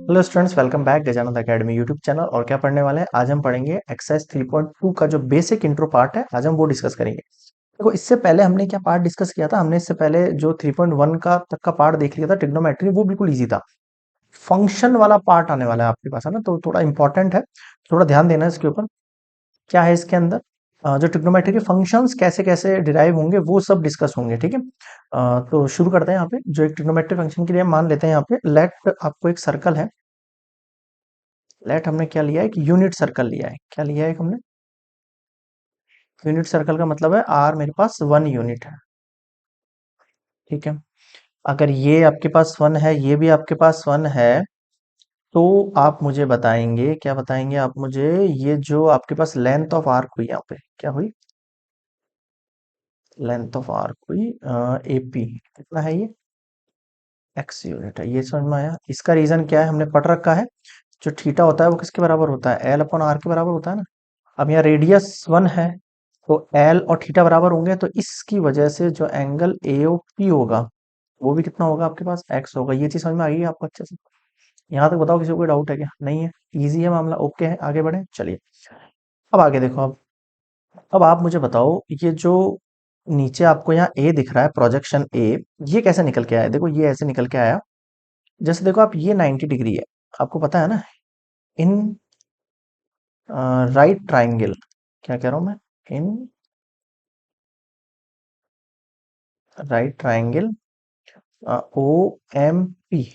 Hello students, welcome back Gajanand academy YouTube channel. और क्या पढ़ने वाले हैं आज? हम पढ़ेंगे एक्सरसाइज 3.2 का जो बेसिक इंट्रो पार्ट है, आज हम वो डिस्कस करेंगे। देखो, इससे पहले हमने क्या पार्ट डिस्कस किया था? हमने इससे पहले जो 3.1 का तक का पार्ट देख लिया था, ट्रिग्नोमेट्री, वो बिल्कुल इजी था। फंक्शन वाला पार्ट आने वाला है आपके पास, है ना? तो थोड़ा इंपॉर्टेंट है, थोड़ा ध्यान देना है इसके ऊपर। क्या है इसके अंदर? जो ट्रिग्नोमेट्री के फंक्शंस कैसे कैसे डिराइव होंगे, वो सब डिस्कस होंगे, ठीक है। तो शुरू करते हैं। यहाँ पे जो एक ट्रिग्नोमेट्री फंक्शन के लिए हम मान लेते हैं, यहाँ पे लेट आपको एक सर्कल है। लेट हमने क्या लिया है? एक यूनिट सर्कल लिया है। क्या लिया है हमने? यूनिट सर्कल का मतलब है आर मेरे पास 1 यूनिट है, ठीक है। अगर ये आपके पास 1 है, ये भी आपके पास 1 है, तो आप मुझे बताएंगे, क्या बताएंगे आप मुझे? ये जो आपके पास लेंथ ऑफ आर्क हुई, यहाँ पे क्या हुई? लेंथ ऑफ आर्क हुई एपी। कितना है ये? एक्स यूनिट है। ये समझ में आया? इसका रीजन क्या है? हमने पढ़ रखा है, जो थीटा होता है वो किसके बराबर होता है? एल अपॉन आर के बराबर होता है ना। अब यहाँ रेडियस 1 है, तो एल और थीटा बराबर होंगे, तो इसकी वजह से जो एंगल एओपी होगा, वो भी कितना होगा आपके पास? एक्स होगा। ये चीज समझ में आ गई आपको अच्छे से? यहाँ तक बताओ, किसी को कोई डाउट है क्या? नहीं है? इजी है मामला, ओके है, आगे बढ़े, चलिए। अब आगे देखो। अब आप मुझे बताओ, ये जो नीचे आपको यहाँ ए दिख रहा है, प्रोजेक्शन ए, ये कैसे निकल के आया? देखो, ये ऐसे निकल के आया, जैसे देखो आप, ये 90 डिग्री है, आपको पता है ना। इन राइट ट्राइंगल, क्या कह रहा हूं मैं? In right triangle O M P,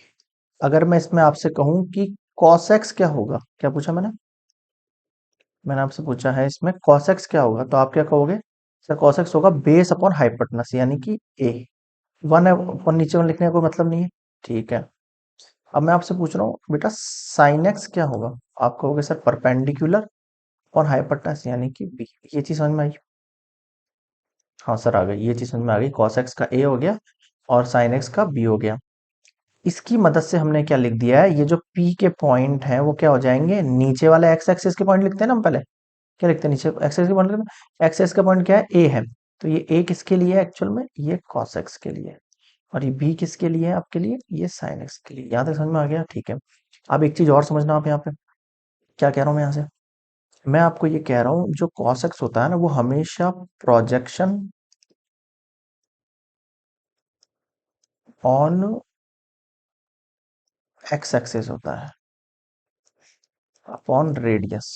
अगर मैं इसमें आपसे कहूं कि कॉसेक्स क्या होगा? क्या पूछा मैंने? मैंने आपसे पूछा है इसमें कॉसेक्स क्या होगा, तो आप क्या कहोगे? सर कॉसेक्स होगा बेस अपॉन हाइपोटेनस, यानी कि ए। 1 है, ऊपर नीचे में लिखने का कोई मतलब नहीं है, ठीक है। अब मैं आपसे पूछ रहा हूँ बेटा, साइन एक्स क्या होगा? आप कहोगे सर परपेंडिकुलर अपॉन हाइपोटेनस, यानी कि बी। ये चीज समझ में आई? हाँ सर, आ गई, ये चीज समझ में आ गई। कॉसेक्स का ए हो गया और साइन एक्स का बी हो गया। इसकी मदद से हमने क्या लिख दिया है? ये जो पी के पॉइंट हैं, वो क्या हो जाएंगे? नीचे वाले एक्स एक्सिस के पॉइंट लिखते हैं ना हम पहले। क्या लिखते हैं? नीचे एक्स एक्सिस के पॉइंट लिखते हैं। एक्स एक्सिस का पॉइंट क्या है? ए है। तो ये ए किसके लिए है एक्चुअल में? ये कॉस एक्स के लिए है। और ये बी किसके लिए है आपके लिए? ये साइन एक्स के लिए। यहाँ तक समझ में आ गया? ठीक है। अब एक चीज और समझना आप यहाँ पे, क्या कह रहा हूँ मैं यहाँ से? मैं आपको ये कह रहा हूँ, जो कॉस एक्स होता है ना, वो हमेशा प्रोजेक्शन ऑन एक्स एक्सिस होता है अपॉन रेडियस।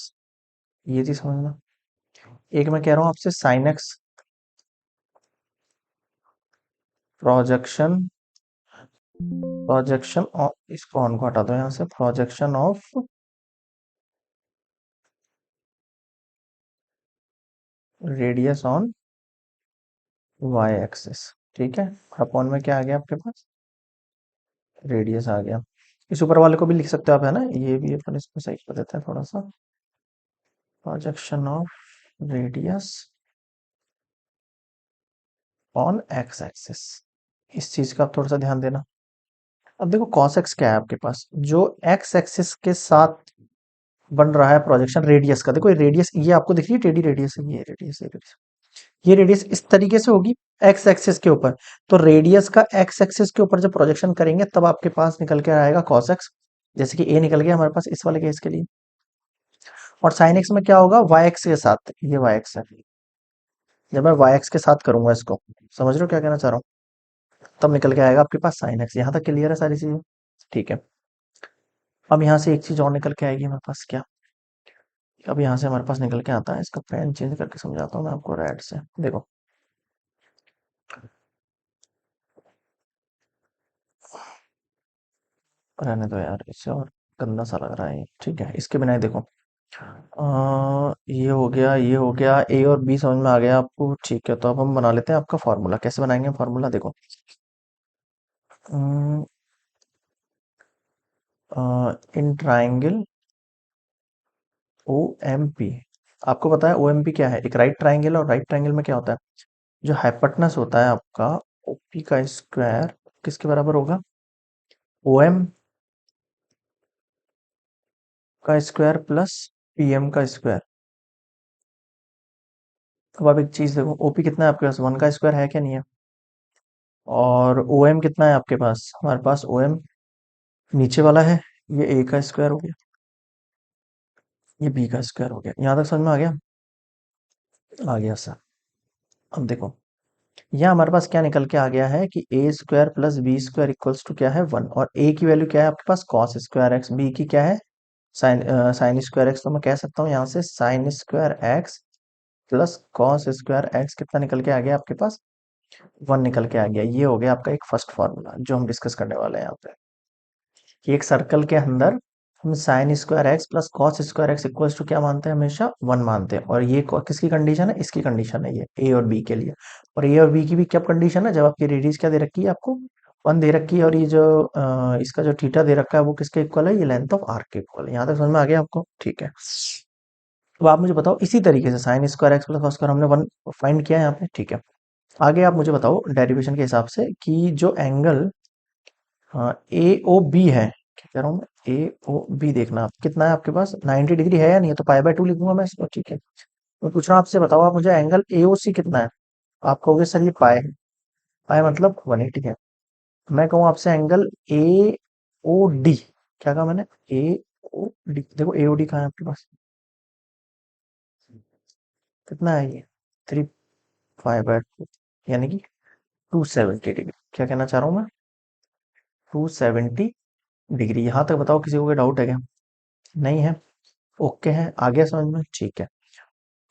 ये चीज समझना। एक मैं कह रहा हूँ आपसे, sine x projection, projection of, इसको ऑन को हटा दो यहाँ से, projection of radius on y axis, ठीक है। अपॉन में क्या आ गया आपके पास? रेडियस आ गया। इस ऊपर वाले को भी लिख सकते हो आप, है ना। ये भी अपन इसको सही कर देते हैं थोड़ा सा, projection of radius on x axis. इस चीज का आप थोड़ा सा ध्यान देना। अब देखो, कॉस एक्स क्या है आपके पास? जो एक्स एक्सिस के साथ बन रहा है प्रोजेक्शन रेडियस का, देखो ये रेडियस, ये आपको दिख रही है टेढ़ी रेडियस है, ये रेडियस, ये रेडियस इस तरीके से होगी एक्स एक्सिस के ऊपर। तो रेडियस का एक्स एक्सिस के ऊपर जब प्रोजेक्शन करेंगे, तब आपके पास निकल के आएगा कॉस एक्स। जैसे कि ए निकल गया हमारे पास इस वाले केस के लिए। और साइन एक्स में क्या होगा? वाई एक्स के साथ, ये वाई एक्स है। जब मैं वाई एक्स के साथ करूंगा इसको, समझ रहे हो क्या कहना चाह रहा हूँ? तब निकल के आएगा आपके पास साइन एक्स। यहाँ तक क्लियर है सारी चीजें? ठीक है। अब यहाँ से एक चीज और निकल के आएगी हमारे पास, क्या? अब यहाँ से हमारे पास निकल के आता है, इसका पेन चेंज करके समझाता हूँ मैं आपको रेड से। देखो, रहने दो यार, इससे और गंदा सा लग रहा है ये। ठीक है, इसके बिना ही देखो। ये हो गया, ये हो गया, ए और बी समझ में आ गया आपको, ठीक है। तो अब हम बना लेते हैं आपका फॉर्मूला। कैसे बनाएंगे फॉर्मूला? देखो, in triangle O M P, आपको पता है ओ एम पी क्या है? एक राइट ट्राइंगल, और राइट ट्राइंगल में क्या होता है? जो हाइपोटेनस होता है आपका, ओपी का स्क्वायर किसके बराबर होगा? ओ एम का स्क्वायर प्लस पीएम का स्क्वायर। अब आप एक चीज देखो, ओपी कितना है आपके पास? 1 का स्क्वायर है क्या? नहीं है। और ओ एम कितना है आपके पास? हमारे पास ओ एम नीचे वाला है, ये ए का स्क्वायर हो गया, ये बी का स्क्वायर हो गया। यहाँ तक समझ में आ गया? आ गया सर। अब देखो, यहाँ हमारे पास क्या निकल के आ गया है कि A square plus B square equals to क्या है, 1। और ए की वैल्यू क्या है आपके पास, कॉस स्क्वायर एक्स। बी की क्या है, साइन स्क्वायर एक्स। तो मैं कह सकता हूँ यहाँ से sign square x plus cos square x कितना निकल के आ गया आपके पास, 1 निकल के आ गया। ये हो गया आपका एक फर्स्ट फॉर्मूला जो हम डिस्कस करने वाले हैं यहाँ पे, कि एक सर्कल के अंदर हम sine square x plus cos square x equals to क्या मानते हैं, हमेशा 1 मानते हैं। और ये किसकी कंडीशन है, इसकी कंडीशन है, ये ए और बी के लिए। और ए और बी की भी क्या कंडीशन है, जब आपकी रेडियस क्या दे रखी है आपको, 1 दे रखी है, और ये जो इसका जो थीटा दे रखा है वो किसके इक्वल है, ये लेंथ ऑफ आर्क के इक्वल है। यहाँ तक समझ में आ गया आपको? ठीक है। तो आप मुझे बताओ, इसी तरीके से sign square x plus cos square हमने 1 फाइंड किया है यहाँ पे, ठीक है। आगे आप मुझे बताओ डेरिवेशन के हिसाब से कि जो एंगल ए ओ बी है, क्या कह रहा हूँ मैं, ए ओ बी देखना आप कितना है आपके पास, 90 डिग्री है या नहीं है, तो पाई बाय 2 लिखूंगा मैं इसको, ठीक है। मैं पूछ रहा हूँ आपसे, बताओ आप मुझे एंगल ए ओ सी कितना है। आप कहोगे सर ये पाई है, पाई मतलब 180 है। मैं कहूँ आपसे एंगल ए ओ डी, क्या कहा मैंने, ए ओ डी। देखो ए ओ डी कहाँ है आपके पास, कितना है ये, 3 पाई बाय 2, यानी कि 270 डिग्री। क्या कहना चाह रहा हूँ मैं, 270 डिग्री। यहाँ तक बताओ किसी को कोई डाउट है क्या, नहीं है, ओके है, आ गया समझ में, ठीक है।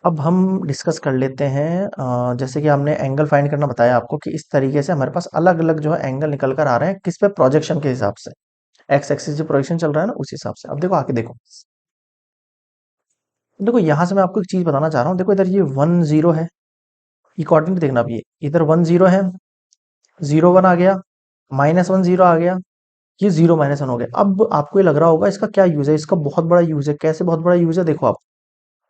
अब हम डिस्कस कर लेते हैं, जैसे कि हमने एंगल फाइंड करना बताया आपको, कि इस तरीके से हमारे पास अलग अलग जो है एंगल निकल कर आ रहे हैं, किस पे, प्रोजेक्शन के हिसाब से। एक्स एक्सिस जो प्रोजेक्शन चल रहा है ना, उस हिसाब से। अब देखो आके देखो, देखो यहाँ से मैं आपको एक चीज बताना चाह रहा हूँ। देखो इधर ये 1 0 है, ये कोऑर्डिनेट देखना। अब ये इधर 1 0 है, 0 1 आ गया, -1 0 आ गया, ये 0 -1 हो गया। अब आपको ये लग रहा होगा इसका क्या यूज है, इसका बहुत बड़ा यूज है। कैसे बहुत बड़ा यूज है, देखो आप,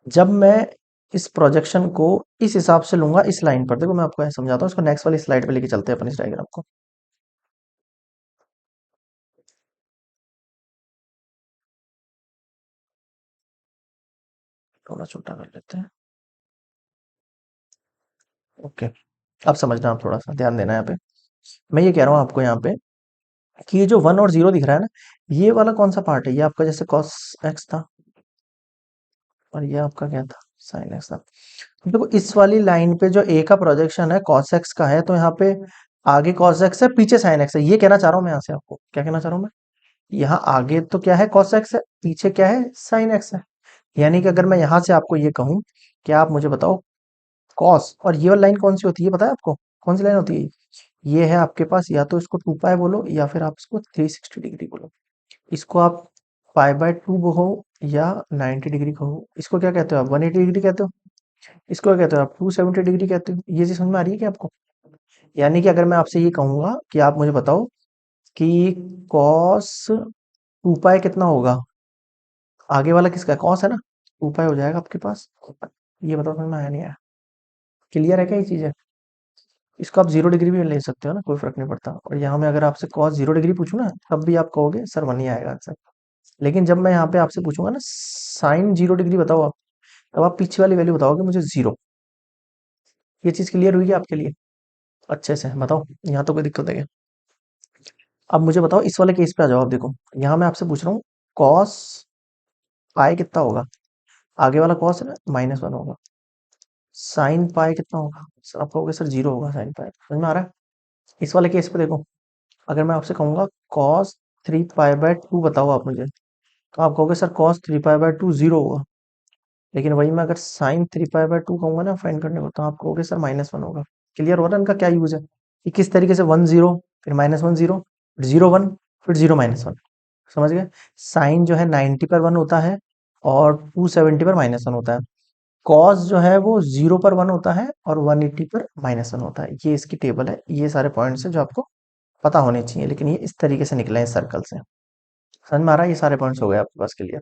जब मैं इस प्रोजेक्शन को इस हिसाब से लूंगा इस लाइन पर, देखो मैं आपको ऐसे समझाता हूँ, इसको नेक्स्ट वाली स्लाइड पे लेके चलते हैं अपन इस डायग्राम को। थोड़ा छोटा कर लेते हैं, ओके। अब समझना, आप थोड़ा सा ध्यान देना यहाँ पे। मैं ये कह रहा हूँ आपको यहाँ पे कि ये जो 1 और 0 दिख रहा है ना, ये वाला कौन सा पार्ट है, ये आपका जैसे कॉस एक्स था, और ये आपका क्या था, साइन एक्स था। देखो इस वाली लाइन पे जो ए का प्रोजेक्शन है कॉस एक्स का है, तो यहाँ पे आगे कॉस एक्स है, पीछे साइन एक्स है। ये कहना चाह रहा हूँ मैं यहाँ से आपको, क्या कहना चाह रहा हूँ मैं, यहाँ आगे तो क्या है, कॉस एक्स है, पीछे क्या है, साइन एक्स है। यानी कि अगर मैं यहाँ से आपको ये कहूँ कि आप मुझे बताओ कॉस, और ये वाली लाइन कौन सी होती है पता है आपको, कौन सी लाइन होती है, ये है आपके पास, या तो इसको 2 पाई बोलो, या फिर आप इसको 360 डिग्री बोलो। इसको आप पाई बाय 2 कहो, या 90 डिग्री कहो। इसको क्या कहते हो आप, 180 डिग्री कहते हो, इसको क्या कहते हो आप, 270 डिग्री कहते हो। ये चीज समझ में आ रही है क्या आपको? यानी कि अगर मैं आपसे ये कहूंगा कि आप मुझे बताओ कि कॉस 2 पाई कितना होगा, आगे वाला किसका है, कॉस है ना, 2 पाई हो जाएगा आपके पास। ये बताओ समझ में आया नहीं आया, क्लियर है क्या ये चीज है? इसको आप 0 डिग्री भी ले सकते हो ना, कोई फर्क नहीं पड़ता। और यहाँ में अगर आपसे कॉस 0 डिग्री पूछूं ना, तब भी आप कहोगे सर 1 ही आएगा आंसर। लेकिन जब मैं यहाँ पे आपसे पूछूंगा ना साइन 0 डिग्री बताओ आप, तब आप पीछे वाली वैल्यू बताओगे मुझे 0। ये चीज क्लियर हुई है आपके लिए अच्छे से, बताओ यहाँ तो कोई दिक्कत है क्या? अब मुझे बताओ इस वाले केस पे आ जाओ। आप देखो यहाँ मैं आपसे पूछ रहा हूँ कॉस पाई कितना होगा, आगे वाला कॉस है ना, -1 होगा। साइन पाई कितना होगा, सर आप कहोगे सर 0 होगा साइन पाई। समझ में आ रहा है? इस वाले केस पे देखो, अगर मैं आपसे कहूंगा कॉस 3 पाई बाय 2 बताओ आप मुझे, तो आप कहोगे सर कॉस 3 पाई बाय 2 0 होगा। लेकिन वही मैं अगर साइन 3 पाई बाय 2 कहूंगा ना फाइंड करने को, तो आप कहोगे सर -1 होगा। क्लियर हो रहा है इनका क्या यूज है, कि किस तरीके से 1 0, फिर -1 0, फिर 0 1, फिर 0 -1। समझ गए? साइन जो है 90 पर 1 होता है, और 270 पर -1 होता है। कॉस जो है वो 0 पर 1 होता है, और 180 पर -1 होता है। ये इसकी टेबल है, ये सारे पॉइंट्स हैं जो आपको पता होने चाहिए। लेकिन ये इस तरीके से निकले हैं सर्कल से। समझ में आ रहा है? ये सारे पॉइंट्स हो गए आपके पास क्लियर?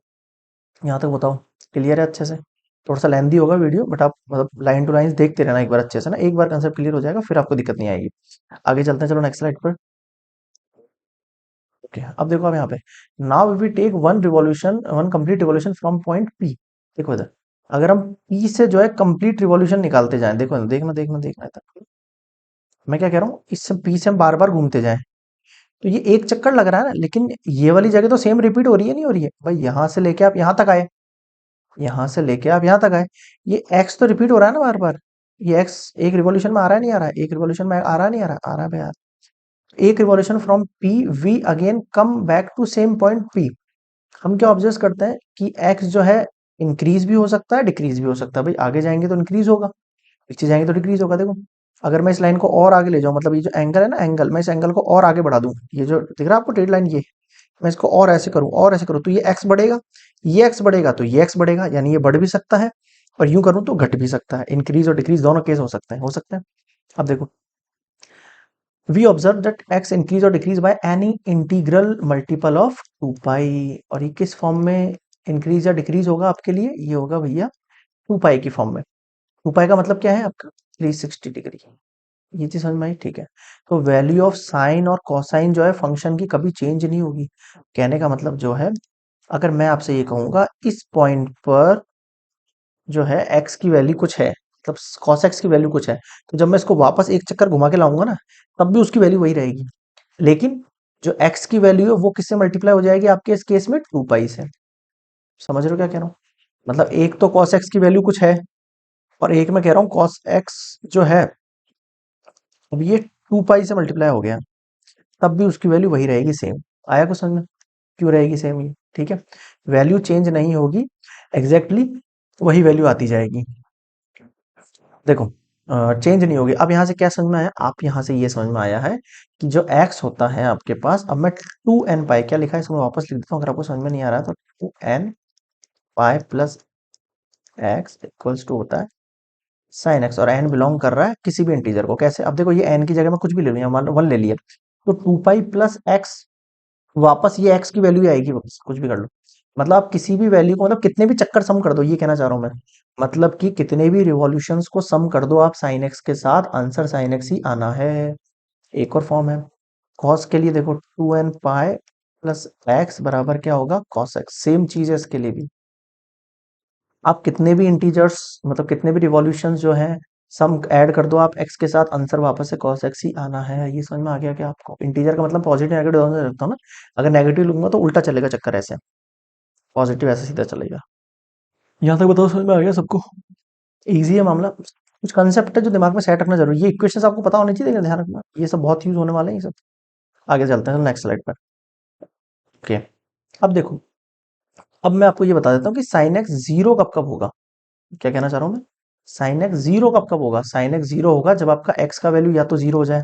यहाँ तक बताओ, क्लियर है अच्छे से? थोड़ा सा लेंदी होगा वीडियो, बट आप मतलब लाइन टू लाइन देखते रहना एक बार अच्छे से ना, एक बार कंसेप्ट क्लियर हो जाएगा, फिर आपको दिक्कत नहीं आएगी। आगे चलते हैं, चलो नेक्स्ट स्लाइड पर। ओके, अब देखो आप यहाँ पे, now we take one complete revolution from point P. देखो इधर, अगर हम पी से जो है कंप्लीट रिवॉल्यूशन निकालते जाएं, देखो देखना देखना देखना इधर, मैं क्या कह रहा हूँ, इससे पी से हम बार बार घूमते जाएं, तो ये एक चक्कर लग रहा है ना, लेकिन ये वाली जगह तो सेम रिपीट हो रही है, नहीं हो रही है भाई? यहां से लेके आप यहां तक आए, यहां से लेके आप यहां तक आए, ये एक्स तो रिपीट हो रहा है ना बार बार। ये एक्स एक रिवॉल्यूशन में आ रहा है नहीं आ रहा है? एक रिवॉल्यूशन में आ रहा है नहीं आ रहा है भाई यार। एक revolution from P we again come back to same point P. हम क्या ऑब्जर्व करते हैं कि एक्स जो है इंक्रीज भी हो सकता है, डिक्रीज भी हो सकता है। भाई आगे जाएंगे तो इंक्रीज होगा, पीछे जाएंगे तो डिक्रीज होगा। देखो, अगर मैं इस लाइन को और आगे ले जाऊं, मतलब ये जो एंगल है ना, एंगल, मैं इस एंगल को और आगे बढ़ा दूं, ये जो दिख रहा है आपको ट्रेड लाइन, ये मैं इसको और ऐसे करूं और ऐसे करूं, तो ये एक्स बढ़ेगा, ये एक्स बढ़ेगा, तो ये एक्स बढ़ेगा, यानी ये बढ़ भी सकता है, और यूं करूं तो घट भी सकता है। इंक्रीज और डिक्रीज दोनों केस हो सकते हैं, हो सकते हैं। अब देखो, we observe that x increase और decrease by any integral multiple of 2 pi. और ये किस फॉर्म में इंक्रीज या डिक्रीज होगा आपके लिए? ये होगा भैया 2 पाई की फॉर्म में। 2 पाई का मतलब क्या है आपका? 360 डिग्री। ये चीज समझ में आई? ठीक है। तो वैल्यू ऑफ साइन और कोसाइन जो है फंक्शन की कभी चेंज नहीं होगी। कहने का मतलब जो है, अगर मैं आपसे ये कहूंगा इस पॉइंट पर जो है एक्स की वैल्यू कुछ है, मतलब कॉस एक्स की वैल्यू कुछ है, तो जब मैं इसको वापस एक चक्कर घुमा के लाऊंगा ना, तब भी उसकी वैल्यू वही रहेगी। लेकिन जो एक्स की वैल्यू है वो किससे मल्टीप्लाई हो जाएगी आपके इस केस में? 2 पाई से। समझ रहे हो क्या कह रहा हूँ? मतलब एक तो कॉस एक्स की वैल्यू कुछ है, और एक मैं कह रहा हूँ कॉस एक्स जो है, अब ये 2 पाई से मल्टीप्लाई हो गया, तब भी उसकी वैल्यू वही रहेगी, सेम। आया कुछ समझ में? क्यों रहेगी सेम ये? ठीक है, वैल्यू चेंज नहीं होगी, एग्जैक्टली वही वैल्यू आती जाएगी। देखो, चेंज नहीं होगी। अब यहाँ से क्या समझ में आया? आप यहाँ से ये समझ में आया है कि जो x होता है आपके पास, अब मैं 2n पाई क्या लिखा है इसमें वापस लिख देता हूँ, अगर आपको समझ में नहीं आ रहा है तो। 2n pi plus x equals to होता है साइन एक्स, और n बिलोंग कर रहा है किसी भी इंटीजर को। कैसे? अब देखो, ये n की जगह मैं कुछ भी ले लूँ, या मान लो 1 ले लिया, तो 2 पाई प्लस एक्स, वापस ये x की वैल्यू ही आएगी वापस, कुछ भी कर लो। मतलब आप किसी भी वैल्यू को, मतलब कितने भी चक्कर सम कर दो, ये कहना चाह रहा हूं मैं। मतलब कि कितने भी रिवॉल्यूशंस को सम कर दो आप साइन एक्स के साथ, आंसर साइन एक्स ही आना है। एक और फॉर्म है कॉस के लिए, देखो 2n पाई प्लस एक्स बराबर क्या होगा? Cos x. सेम चीज है इसके लिए भी। आप कितने भी इंटीजर्स, मतलब कितने भी रिवॉल्यूशंस जो है, सम ऐड कर दो आप एक्स के साथ, आंसर वापस से कॉस एक्स ही आना है। ये समझ में आ गया क्या आपको? इंटीजर का मतलब पॉजिटिव नेगेटिव दोनों से रखता हूँ ना। अगर नेगेटिव लूंगा तो उल्टा चलेगा चक्कर, ऐसे पॉजिटिव ऐसे सीधा चलेगा। यहाँ तक बताओ, समझ में आ गया सबको? इजी है मामला। कुछ कंसेप्ट है जो दिमाग में सेट रखना जरूरी है। ये इक्वेशंस आपको पता होनी चाहिए, लेकिन ध्यान रखना ये सब बहुत यूज होने वाले हैं ये सब। आगे चलते हैं नेक्स्ट स्लाइड पर। ओके, अब देखो, अब मैं आपको ये बता देता हूँ कि साइन एक्स जीरो कब कब होगा। क्या कहना चाह रहा हूँ मैं? साइन एक्स जीरो कब कब होगा? साइन एक्स जीरो होगा जब आपका एक्स का वैल्यू या तो जीरो हो जाए,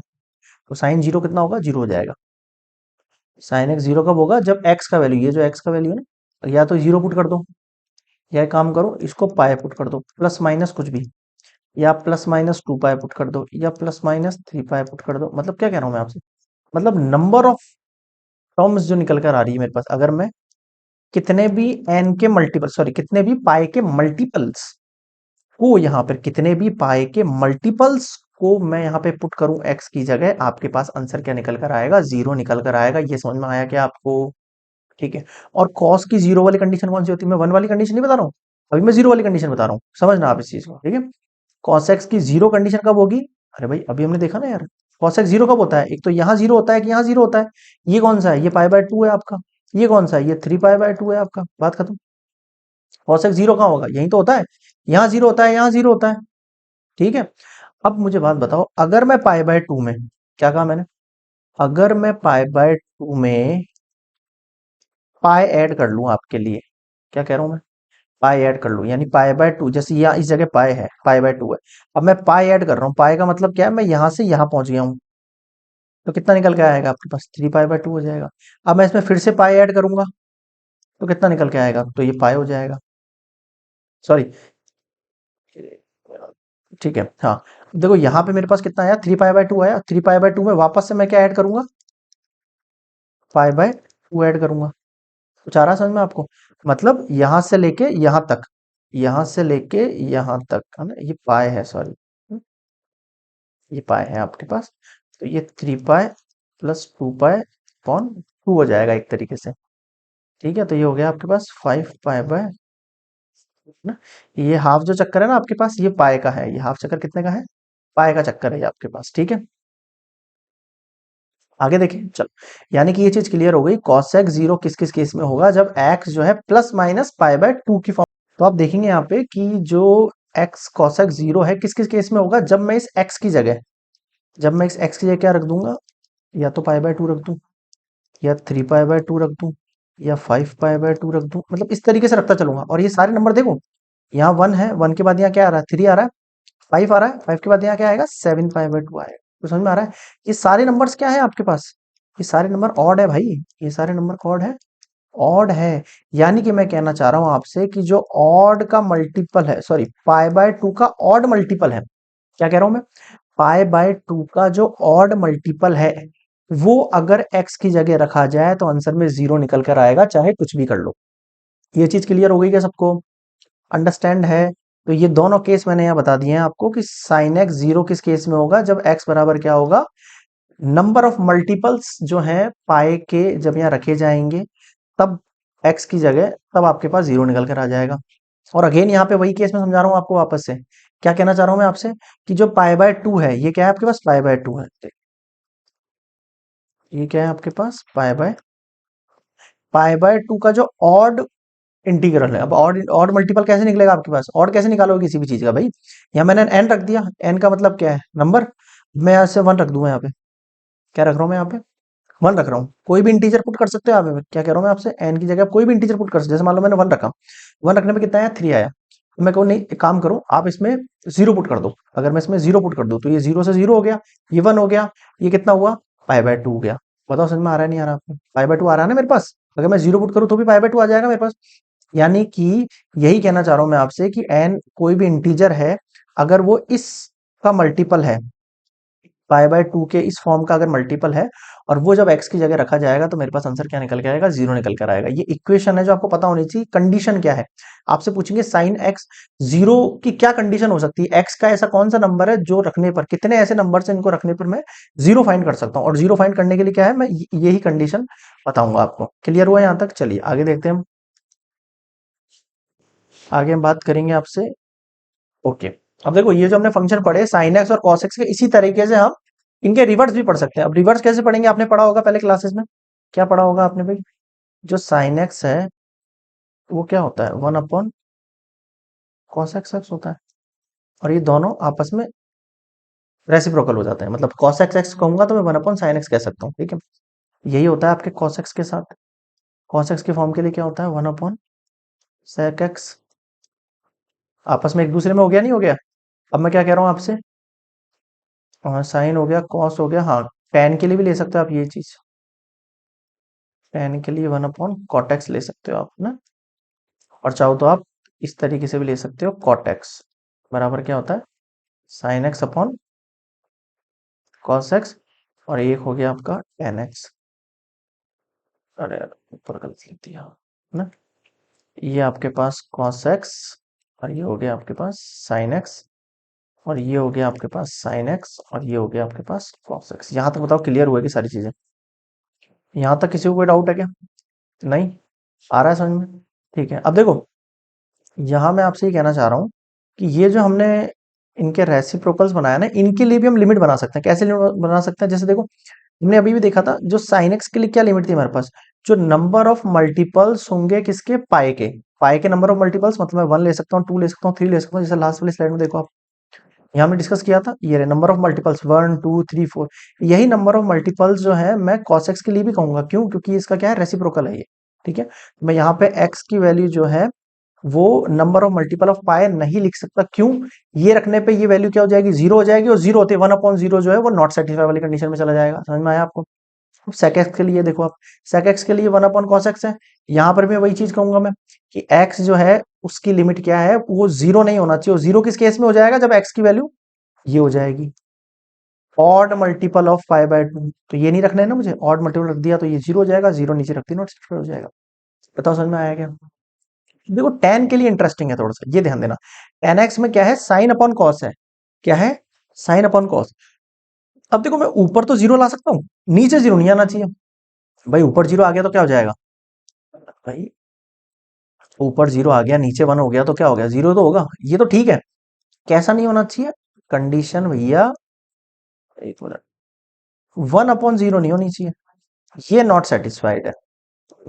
तो साइन जीरो कितना होगा? जीरो हो जाएगा। साइन एक्स जीरो कब होगा? जब एक्स का वैल्यू, ये जो एक्स का वैल्यू है ना, या तो जीरो पुट कर दो, या एक काम करो इसको पाई पुट कर दो, प्लस माइनस कुछ भी, या प्लस माइनस 2 पाई पुट कर दो, या प्लस माइनस 3 पाई पुट कर दो। मतलब क्या कह रहा हूं मैं आपसे? मतलब नंबर ऑफ टर्म्स जो निकल कर आ रही है मेरे पास, अगर मैं कितने भी एन के मल्टीपल, सॉरी कितने भी पाई के मल्टीपल्स को, यहाँ पर कितने भी पाई के मल्टीपल्स को मैं यहाँ पे पुट करूं एक्स की जगह, आपके पास आंसर क्या निकल कर आएगा? जीरो निकल कर आएगा। ये समझ में आया क्या आपको? ठीक है। और कॉस की जीरो वाली कंडीशन कौन सी होती है? मैं वन वाली कंडीशन नहीं बता रहा हूँ, अभी मैं जीरो वाली कंडीशन बता रहा हूँ, समझना आप इस चीज को। ठीक है, कॉस एक्स की जीरो कंडीशन कब होगी? अरे भाई अभी हमने देखा ना यार, कॉस एक्स जीरो कब होता है? एक तो यहाँ जीरो होता है कि यहाँ जीरो होता है। ये कौन सा है? ये पाई बाय टू है आपका। ये कौन सा है? ये 3 पाई बाय 2 है आपका। बात खत्म। कॉस एक्स जीरो कहाँ होगा? यही तो होता है, यहाँ जीरो होता है, यहाँ जीरो होता है। ठीक है। अब मुझे बात बताओ, अगर मैं पाई बाय टू में, क्या कहा मैंने? अगर मैं पाई बाय टू में पाई ऐड कर लूं आपके लिए, क्या कह रहा हूं मैं? पाई ऐड कर लूं, यानी पाई बाय टू, जैसे यहाँ इस जगह पाई है, पाई बाय टू है, अब मैं पाई ऐड कर रहा हूँ। पाई का मतलब क्या है? मैं यहाँ से यहाँ पहुंच गया हूँ, तो कितना निकल के आएगा आपके पास? 3 पाई बाय 2 हो जाएगा। अब मैं इसमें फिर से पाई ऐड करूंगा, तो कितना निकल के आएगा? तो ये पाई हो जाएगा, सॉरी। ठीक है, हाँ। देखो यहाँ पे मेरे पास कितना आया? 3 पाई बाय 2 आया। 3 पाई बाय 2 में वापस से मैं क्या ऐड करूंगा? पाई बाय 2 ऐड करूंगा। कुछ आ रहा है समझ में आपको? मतलब यहां से लेके यहां तक, यहां से लेके यहां तक है ना, ये पाई है, सॉरी, ये पाई है आपके पास। तो ये 3 पाई प्लस 2 पाई अपॉन 2 हो जाएगा एक तरीके से। ठीक है, तो ये हो गया आपके पास 5 पाई बाय, ना, ये हाफ जो चक्कर है ना आपके पास, ये पाई का है। ये हाफ चक्कर कितने का है? पाई का चक्कर है ये आपके पास। ठीक है, आगे देखें चलो, यानी कि ये चीज क्लियर हो गई। cosec जीरो किस किस केस में होगा, जब x जो है plus minus pi by two की फॉर्म। तो आप देखेंगे यहाँ पे कि जो x cosec जीरो है किस किस केस में होगा, जब मैं इस x की जगह, जब मैं इस x की जगह क्या रख दूंगा, या तो पाई बाय टू रख दूं, या थ्री पाई बाय टू रख दूं, या फाइव पाई बाय टू रख दूं, मतलब इस तरीके से रखता चलूंगा। और ये सारे नंबर देखो, यहाँ वन है, वन के बाद यहाँ क्या आ रहा है, थ्री आ रहा है, फाइव आ रहा है, फाइव के बाद यहाँ क्या आएगा, सेवन पाई बाय टू आएगा। तो समझ में आ रहा है, ये सारे नंबर्स क्या है आपके पास, ये सारे नंबर ऑड है भाई, ये सारे नंबर ऑड है, ऑड है। यानी कि मैं कहना चाह रहा हूं आपसे कि जो ऑड का मल्टीपल है, सॉरी पाई बाय टू का ऑड मल्टीपल है, क्या कह रहा हूं मैं, पाई बाय टू का जो ऑड मल्टीपल है, वो अगर एक्स की जगह रखा जाए तो आंसर में जीरो निकल कर आएगा, चाहे कुछ भी कर लो। ये चीज क्लियर हो गई क्या सबको, अंडरस्टैंड है। तो ये दोनों केस मैंने यहाँ बता दिए हैं आपको कि साइन एक्स जीरो किस केस में होगा, जब एक्स बराबर क्या होगा, नंबर ऑफ मल्टीपल्स जो है पाई के जब यहाँ रखे जाएंगे, तब एक्स की जगह, तब आपके पास जीरो निकल कर आ जाएगा। और अगेन यहाँ पे वही केस में समझा रहा हूँ आपको वापस से, क्या कहना चाह रहा हूँ मैं आपसे, कि जो पाई बाय टू है, ये क्या है आपके पास, पाई बाय टू है, ये क्या है आपके पास, पाई बाय टू का जो ऑड इंटीग्रल है। अब ऑड ऑड मल्टीपल कैसे निकलेगा आपके पास, ऑड कैसे निकालोगे किसी भी चीज का भाई, यहाँ मैंने एन रख दिया, एन का मतलब क्या है, नंबर। मैं यहाँ से वन रख दूंगा, यहाँ पे क्या रख रहा हूँ मैं, यहाँ पे वन रख रहा हूँ। कोई भी इंटीजर पुट कर सकते हो आप, क्या कह रहा हूँ मैं आपसे, एन की जगह आप कोई भी इंटीजर पुट कर सकते हो। जैसे मान लो मैंने वन रखा, वन रखने में कितना आया, थ्री आया, तो मैं कहूँ नहीं, एक काम करो आप इसमें जीरो पुट कर दो। अगर मैं इसमें जीरो पुट कर दूं तो ये जीरो से जीरो हो गया, ये वन हो गया, ये कितना हुआ, पाई बाय टू हो गया। बताओ समझ में आ रहा है नहीं आ रहा आपको, पाई बाय टू आ रहा है ना मेरे पास, अगर मैं जीरो पुट करूँ तो भी पाई बाय टू आ जाएगा मेरे पास। यानी कि यही कहना चाह रहा हूं मैं आपसे कि एन कोई भी इंटीजर है, अगर वो इस का मल्टीपल है, पाई बाय टू के इस फॉर्म का अगर मल्टीपल है, और वो जब एक्स की जगह रखा जाएगा, तो मेरे पास आंसर क्या निकल के आएगा, जीरो निकल कर आएगा। ये इक्वेशन है जो आपको पता होनी चाहिए। कंडीशन क्या है, आपसे पूछेंगे साइन एक्स जीरो की क्या कंडीशन हो सकती है, एक्स का ऐसा कौन सा नंबर है जो रखने पर, कितने ऐसे नंबर से इनको रखने पर मैं जीरो फाइंड कर सकता हूँ, और जीरो फाइंड करने के लिए क्या है, मैं यही कंडीशन बताऊंगा आपको। क्लियर हुआ यहां तक, चलिए आगे देखते हैं हम, आगे हम बात करेंगे आपसे। ओके, अब देखो ये जो हमने फंक्शन पढ़े साइन एक्स और कॉस एक्स के, इसी तरीके से हम इनके रिवर्स भी पढ़ सकते हैं। अब रिवर्स कैसे पढ़ेंगे, आपने पढ़ा होगा पहले क्लासेस में, क्या पढ़ा होगा आपने भाई, जो साइन एक्स है वो क्या होता है, one upon cos x x होता है, और ये दोनों आपस में रेसिप्रोकल हो जाते हैं। मतलब कॉस एक्स एक्स कहूंगा तो मैं वन अपॉन साइन एक्स कह सकता हूँ, ठीक है। यही होता है आपके कॉस एक्स के साथ, कॉस एक्स के फॉर्म के लिए क्या होता है, वन अपॉन सेक एक्स। आपस में एक दूसरे में हो गया, नहीं हो गया। अब मैं क्या कह रहा हूँ आपसे, साइन हो गया, कॉस हो गया, हाँ टेन के लिए भी ले सकते हो आप ये चीज, टेन के लिए वन अपॉन कॉट एक्स ले सकते हो आप ना, और चाहो तो आप इस तरीके से भी ले सकते हो, कॉट एक्स बराबर क्या होता है, sine x upon cos x, और एक हो गया आपका टेन एक्स। अरे यार, ऊपर गलत लिख दिया ना, ये आपके पास कॉस एक्स, और ये हो गया आपके पास साइन एक्स, और ये हो गया आपके पास साइन एक्स, और ये हो गया आपके पास कॉस एक्स। यहां तक बताओ क्लियर हुआ कि सारी चीजें, यहां तक किसी को कोई डाउट है क्या, नहीं आ रहा है समझ में, ठीक है। अब देखो यहाँ मैं आपसे ये कहना चाह रहा हूँ कि ये जो हमने इनके रेसिप्रोकल्स बनाया ना, इनके लिए भी हम लिमिट बना सकते हैं। कैसे लिमिट बना सकते हैं, जैसे देखो हमने अभी भी देखा था, जो साइन एक्स के लिए क्या लिमिट थी हमारे पास, जो नंबर ऑफ मल्टीपल्स होंगे किसके, पाई के, पाई के नंबर ऑफ मल्टीपल्स, मतलब मैं वन ले सकता हूँ, टू ले सकता हूँ, थ्री ले सकता हूँ, जैसे लास्ट वाली स्लाइड में देखो आप, यहाँ हमने डिस्कस किया था, ये number of multiples one two three four, यही नंबर ऑफ मल्टीपल्स जो है मैं cos x के लिए भी कहूंगा, क्यों, क्योंकि इसका क्या है, रेसिप्रोकल है ये, ठीक है। मैं यहाँ पे x की वैल्यू जो है वो नंबर ऑफ मल्टीपल ऑफ पाई नहीं लिख सकता, क्यों, ये रखने पे ये वैल्यू क्या हो जाएगी, जीरो हो जाएगी, और जीरो होते वन अपॉन जीरो जो है वो नॉट सेटिस्फाई वाली कंडीशन में चला जाएगा। समझ में आया आपको। सेक एक्स के लिए देखो आप, सेक एक्स के लिए वन अपॉन कॉस एक्स है, यहां पर भी वही चीज कहूंगा मैं कि एक्स जो है उसकी लिमिट क्या है, वो जीरो नहीं होना चाहिए। जीरो किस केस में हो जाएगा, जब एक्स की वैल्यू ये हो जाएगी odd multiple of pi by two. तो ये नहीं रखना है ना मुझे, ऑड मल्टीपल रख दिया तो ये जीरो हो जाएगा, जीरो नीचे रखती नॉट सेटिस्फाई हो जाएगा। बताओ समझ में आया क्या। देखो टेन के लिए इंटरेस्टिंग है थोड़ा सा, ये ध्यान देना, टेन एक्स में क्या है, साइन अपॉन कॉस है, क्या है, साइन अपॉन कॉस। अब देखो मैं ऊपर तो जीरो ला सकता हूँ, नीचे जीरो नहीं आना चाहिए। भाई ऊपर जीरो आ गया तो क्या हो जाएगा, भाई ऊपर जीरो आ गया नीचे वन हो गया तो क्या हो गया, जीरो तो होगा, ये तो ठीक है। कैसा नहीं होना चाहिए, कंडीशन भैया, एक मिनट, वन अपॉन जीरो नहीं होनी चाहिए, ये नॉट सेटिस्फाइड है,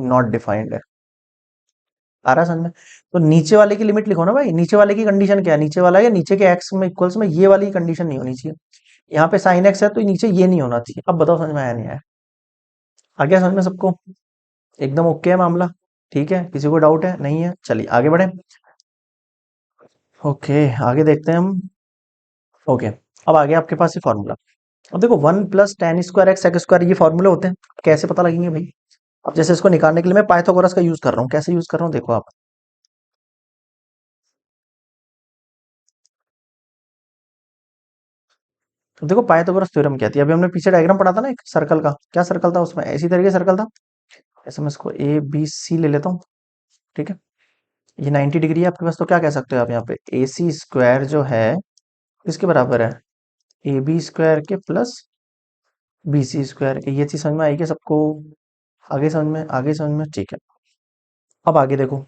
नॉट डिफाइंड है। आ रहा है समझ में? तो नीचे वाले की लिमिट लिखो ना भाई, नीचे वाले की कंडीशन क्या है, नीचे वाला है नीचे के एक्स में इक्वल्स में ये वाली कंडीशन नहीं होनी चाहिए। यहाँ पे साइन एक्स है तो नीचे ये नहीं होना चाहिए। अब बताओ समझ में आया नहीं आया? आ गया समझ में सबको? एकदम ओके है मामला? ठीक है, किसी को डाउट है? नहीं है? चलिए आगे बढ़े। ओके, आगे देखते हैं हम। ओके, अब आ गया आपके पास ये फॉर्मूला। अब देखो, one plus ten square x x square, ये फॉर्मूले होते हैं। कैसे पता लगेंगे भाई? अब जैसे इसको निकालने के लिए मैं पाइथागोरस का यूज कर रहा हूँ। कैसे यूज कर रहा हूँ देखो आप। तो देखो, पाइथागोरस थ्योरम क्या थी, अभी हमने पीछे डायग्राम पढ़ा था ना एक सर्कल का। क्या सर्कल था उसमें? इसी तरीके सर्कल था। ऐसे मैं इसको ए बी सी ले लेता हूँ। ठीक है, ये 90 डिग्री है आपके पास, तो क्या कह सकते हो आप यहाँ पे, ए सी स्क्वायर जो है किसके बराबर है, ए बी स्क्वायर के प्लस बी सी स्क्वायर के। ये चीज समझ में आएगी सबको? आगे समझ में, आगे समझ में? ठीक है, अब आगे देखो,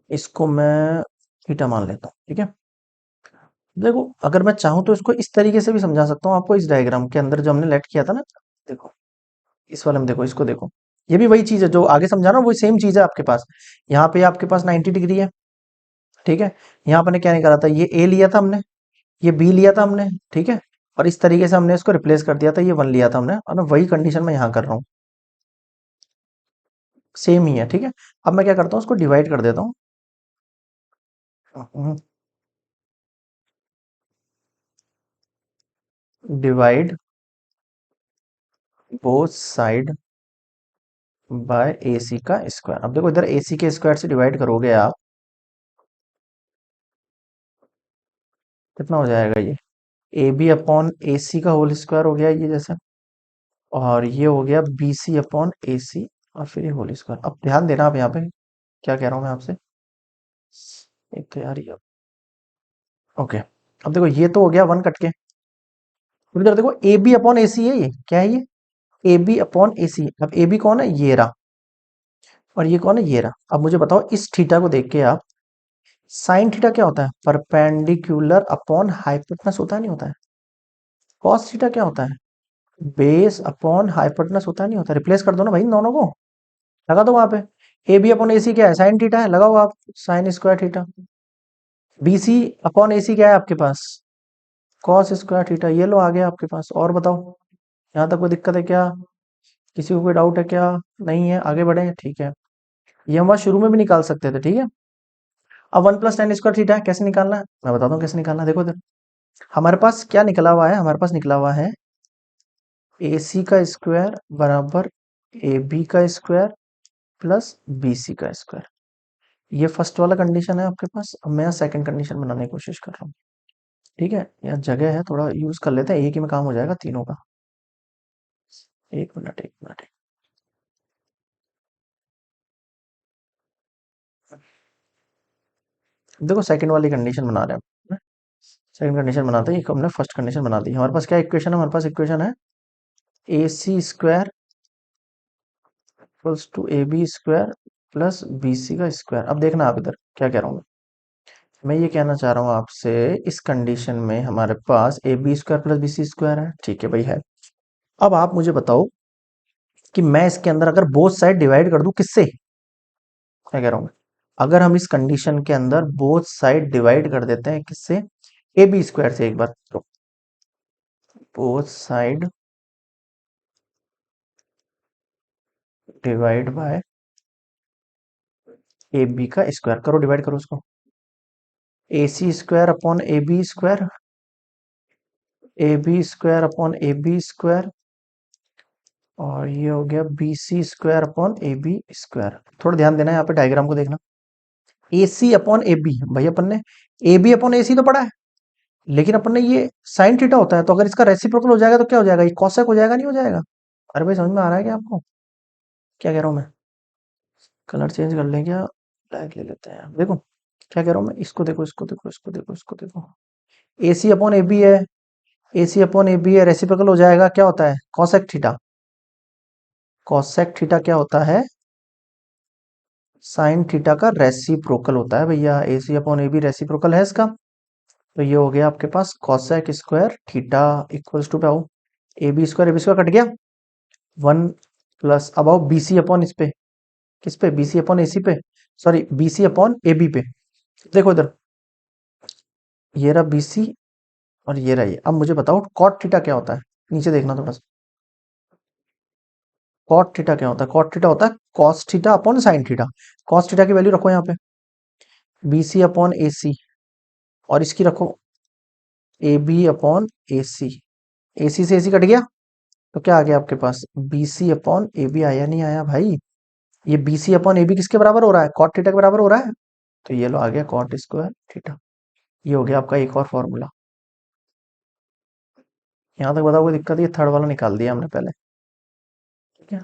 इसको मैं थीटा मान लेता हूँ। ठीक है, देखो अगर मैं चाहूँ तो इसको इस तरीके से भी समझा सकता हूँ आपको, इस डायग्राम के अंदर जो हमने लेट किया था ना। देखो, इस वाले में देखो, इसको देखो, ये भी वही चीज है जो आगे समझा ना, वही सेम चीज है आपके पास। यहाँ पे आपके पास 90 डिग्री है। ठीक है, यहाँ पर ने क्या निकाला था, ये ए लिया था हमने, ये बी लिया था हमने। ठीक है, और इस तरीके से हमने इसको रिप्लेस कर दिया था, ये वन लिया था हमने, और ना वही कंडीशन मैं यहाँ कर रहा हूँ, सेम ही है। ठीक है, अब मैं क्या करता हूँ, उसको डिवाइड कर देता हूँ। डिवाइड बोथ साइड बाय ए सी का स्क्वायर। अब देखो, इधर ए सी के स्क्वायर से डिवाइड करोगे आप, कितना हो जाएगा ये, ए बी अपॉन ए सी का होल स्क्वायर हो गया ये जैसे, और ये हो गया बी सी अपॉन ए सी, और फिर ये होल स्क्वायर। अब ध्यान देना आप यहाँ पे, क्या कह रहा हूँ मैं आपसे, एक तो यार ये, ओके। अब देखो, ये तो हो गया वन कट के, फिर इधर देखो ए बी अपॉन ए सी है, ये क्या है, ये ए बी अपॉन ए सी। अब ए बी कौन है, ये रहा, और ये कौन है, ये रहा। अब मुझे बताओ, इस थीटा को देख के आप, साइन थीटा क्या होता है, परपेंडिकुलर अपॉन हाइपोटेनस होता है, नहीं होता है? कॉस थीटा क्या होता है, बेस अपॉन हाइपोटेनस होता है, नहीं होता? रिप्लेस कर दो ना भाई इन दोनों को, लगा दो वहां पे। ए बी अपॉन ए सी क्या है, साइन थीटा है, लगाओ आप, sine square theta. B C upon A C क्या है आपके पास, कॉस स्क्वायर थीटा। ये लो आ गया आपके पास। और बताओ, यहाँ तक कोई दिक्कत है क्या, किसी को कोई डाउट है क्या? नहीं है? आगे बढ़े, ठीक है। ये हम बात शुरू में भी निकाल सकते थे, ठीक है। अब one plus ten square theta कैसे निकालना है, मैं बताता हूँ कैसे निकालना है। देखो इधर हमारे पास क्या निकला हुआ है, हमारे पास निकला हुआ है ए सी का स्क्वायर बराबर ए बी का स्क्वायर प्लस बी सी का स्क्वायर। ये फर्स्ट वाला कंडीशन है आपके पास। अब मैं सेकंड कंडीशन बनाने की कोशिश कर रहा हूँ। ठीक है, यहाँ जगह है, थोड़ा यूज कर लेते हैं, एक ही में काम हो जाएगा तीनों का। एक मिनट, एक मिनट। देखो, सेकंड वाली कंडीशन बना रहे हैं, सेकंड कंडीशन बनाते हैं। एक हमने फर्स्ट कंडीशन बना दी। हमारे पास क्या इक्वेशन है, हमारे पास इक्वेशन है A C square equals to A B square plus B C का स्क्वायर। अब देखना आप इधर क्या कह रहा हूँ मैं ये कहना चाह रहा हूँ आपसे, इस कंडीशन में हमारे पास A B square plus B C square है, ठीक है भाई है। अब आप मुझे बताओ कि मैं इसके अंदर अगर बोथ साइड डिवाइड कर दूं, किससे, क्या कह रहा हूँ मैं, अगर हम इस कंडीशन के अंदर बोथ साइड डिवाइड कर देते हैं, किससे, ए बी स्क्वायर से, एक बार तो both side divide by A B का स्क्वायर करो, डिवाइड करो उसको, A C square upon A B square, A B square upon A B square, और ये हो गया B C square upon A B square. थोड़ा ध्यान देना है यहाँ पे, डायग्राम को देखना। ए सी अपॉन ए बी, भाई अपन ने ए बी अपॉन ए सी तो पढ़ा है, लेकिन अपन ने ये साइन थीटा होता है, तो अगर इसका रेसिप्रोकल हो जाएगा तो क्या हो जाएगा, ये कॉसेक हो जाएगा, नहीं हो जाएगा? अरे भाई समझ में आ रहा है क्या आपको, क्या कह रहा हूँ मैं? कलर चेंज कर लें क्या, ब्लैक ले लेते हैं। देखो क्या कह रहा हूँ मैं, इसको देखो, इसको देखो, इसको देखो, इसको देखो। ए सी अपॉन ए बी है, A C upon A B है, रेसिप्रोकल हो जाएगा, क्या होता है, कॉसेक थीटा। कॉसेक थीटा क्या होता है, साइन थीटा का रेसिप्रोकल होता है भैया। A C upon A B reciprocal है इसका, तो ये हो गया आपके पास cosec square theta equals to पे आओ, ए बी स्क्वायर कट गया। 1 प्लस अब आओ बी सी अपॉन इस पे, किस पे, B C upon A C पे, sorry B C upon A B पे। देखो इधर, ये रहा बी सी और ये रहा ये। अब मुझे बताओ कॉट थीटा क्या होता है, नीचे देखना थोड़ा सा। कॉट थीटा क्या होता है, कॉट थीटा होता है cos theta upon sine theta. Cos theta की वैल्यू रखो यहाँ पे बी सी अपॉन ए सी, और इसकी रखो ए बी अपॉन ए सी। ए सी से ए सी कट गया, तो क्या आ गया आपके पास, B C upon A B. आया नहीं आया भाई, ये B C upon A B किसके बराबर हो रहा है, कॉट थीटा के बराबर हो रहा है। तो ये लो आ गया कॉट स्क्वायर थीटा। ये हो गया आपका एक और फॉर्मूला। यहाँ तक बताओ कोई दिक्कत, ये थर्ड वाला निकाल दिया हमने पहले, ठीक है।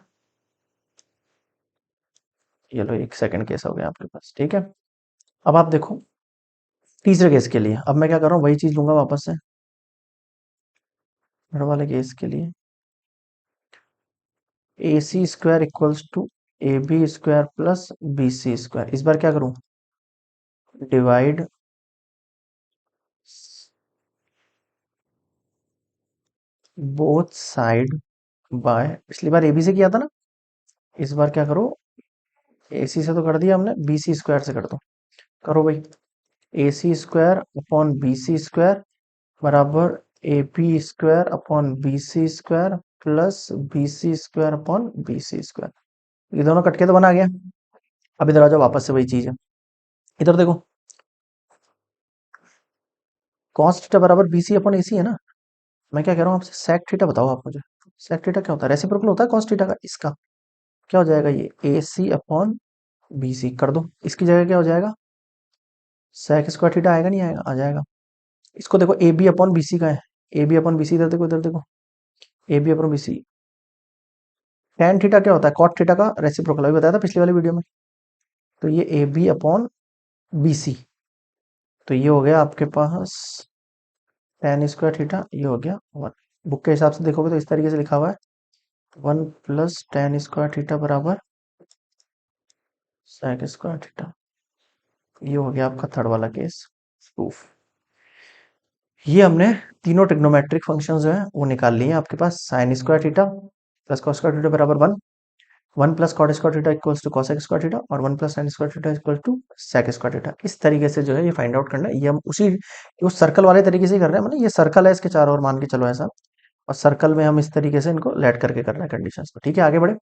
ये लो एक सेकंड केस हो गया आपके पास, ठीक है। अब आप देखो तीसरे केस के लिए, अब मैं क्या कर रहा हूँ, वही चीज लूंगा वापस से थर्ड वाले केस के लिए। A C square equals to A B square plus B C square. इस बार क्या करूं, डिवाइड बोथ साइड बाय, पिछली बार एबी से किया था ना, इस बार क्या करो, एसी से तो कर दिया हमने, बी सी स्क्वायर से कर दो। करो भाई, A C square upon B C square बराबर A B square upon B C square plus B C square upon B C square. ये दोनों कट के तो बना गया। अब इधर आ जाओ, वापस से वही चीज है। इधर देखो, कॉस थीटा बराबर बी सी अपॉन ए सी है ना। मैं क्या कह रहा हूँ आपसे, सेक थीटा बताओ आप मुझे। सेक थीटा क्या होता है, रेसिप्रोकल होता है कॉस थीटा का। इसका क्या हो जाएगा, ये ए सी अपॉन बी सी कर दो, इसकी जगह क्या हो जाएगा, सेक स्क्वायर थीटा आएगा नहीं आएगा, आ जाएगा। इसको देखो A B upon B C का है, A B upon B C, इधर देखो इधर देखो, A B upon B C. Tan theta क्या होता है, कॉट थीटा का रेसिप्रोकल, अभी बताया था पिछली वाली वीडियो में। तो ये A B upon B C, तो ये हो गया आपके पास टेन स्क्वायर थीटा, ये हो गया 1। बुक के हिसाब से देखोगे तो इस तरीके से लिखा हुआ है, 1 प्लस टेन स्क्वायर थीटा बराबर सेक स्क्वायर थीटा। ये हो गया आपका थर्ड वाला केस प्रूफ। ये हमने तीनों ट्रिग्नोमेट्रिक फंक्शंस जो है वो निकाल लिए हैं आपके पास। Sine square theta plus cos square theta बराबर 1, 1 plus cot square theta equals to cosec square theta, और 1 plus sine square theta equal to sec square theta. इस तरीके से जो है ये फाइंड आउट करना है। ये हम उसी उस सर्कल वाले तरीके से ही कर रहे हैं, मतलब ये सर्कल है, इसके चारों ओर मान के चलो ऐसा, और सर्कल में हम इस तरीके से इनको लेट करके कर रहे हैं कंडीशंस को, ठीक है। आगे बढ़े,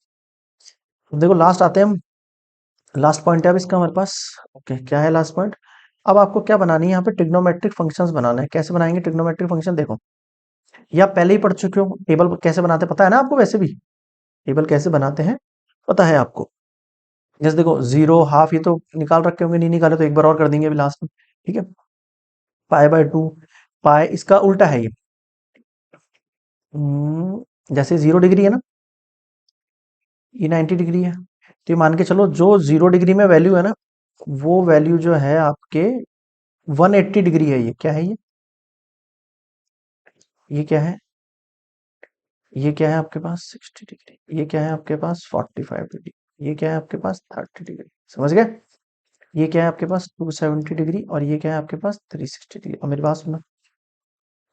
अब देखो लास्ट आते हैं हम, लास्ट पॉइंट है अब इसका हमारे पास। ओके, क्या है लास्ट पॉइंट। अब आपको क्या बनानी है, यहाँ पे ट्रिग्नोमेट्रिक फंक्शंस बनाना है। कैसे बनाएंगे ट्रिग्नोमेट्रिक फंक्शन, देखो ये आप पहले ही पढ़ चुके हो, टेबल कैसे बनाते हैं पता है ना आपको, वैसे भी टेबल कैसे बनाते हैं पता है आपको। जैसे देखो जीरो हाफ ये तो निकाल रखे होंगे, नहीं निकाले तो एक बार और कर देंगे अभी लास्ट में, ठीक है। पाई बाय टू, पाई इसका उल्टा है ये। जैसे 0 डिग्री है ना, ये 90 डिग्री है, तो ये मान के चलो जो 0 डिग्री में वैल्यू है ना, वो वैल्यू जो है आपके 180 डिग्री है। ये क्या है, ये क्या है, ये क्या है आपके पास 60 डिग्री, ये क्या है आपके पास 45 डिग्री, ये क्या है आपके पास 30 डिग्री, समझ गए। ये क्या है आपके पास 270 डिग्री, और ये क्या है आपके पास 360 डिग्री। और मेरी बात सुनो,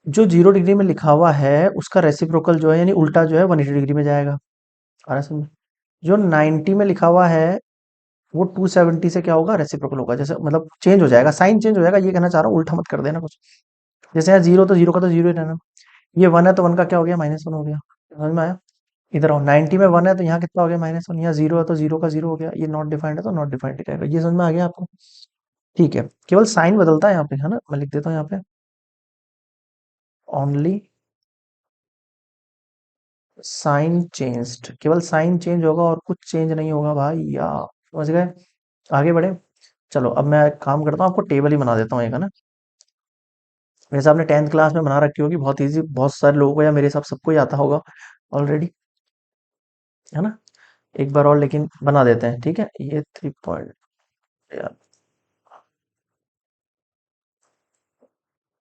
जो 0 डिग्री में लिखा हुआ है उसका रेसिप्रोकल जो है यानी उल्टा जो है 180 डिग्री में जाएगा। आ रहा है समझ। जो 90 में लिखा हुआ है वो 270 से क्या होगा, रेसिप्रोकल होगा। जैसे मतलब चेंज हो जाएगा, साइन चेंज हो जाएगा, ये कहना चाह रहा हूँ, उल्टा मत कर देना कुछ। जैसे यहाँ जीरो, तो जीरो का तो जीरो ही रहना। ये 1 है तो 1 का क्या हो गया, -1 हो गया। समझ में आया। इधर आओ, 90 में 1 है तो यहाँ कितना हो गया, -1। यहाँ जीरो है तो जीरो का जीरो हो गया। ये नॉट डिफाइंड है तो नॉट डिफाइंड ही रहेगा। ये समझ में आ गया आपको, ठीक है। केवल साइन बदलता है यहाँ पे, है ना। मैं लिख देता हूँ यहाँ पे, ओनली साइन चेंज्ड, केवल साइन चेंज होगा और कुछ चेंज नहीं होगा भाई यार, समझ गए। आगे बढ़े, चलो अब मैं एक काम करता हूँ, आपको टेबल ही बना देता हूँ एक, है ना। वैसे आपने 10th क्लास में बना रखी होगी, बहुत इजी, बहुत सारे लोगों को या मेरे हिसाब सबको ही आता होगा ऑलरेडी, है ना। एक बार और लेकिन बना देते हैं, ठीक है। ये 3 पॉइंट,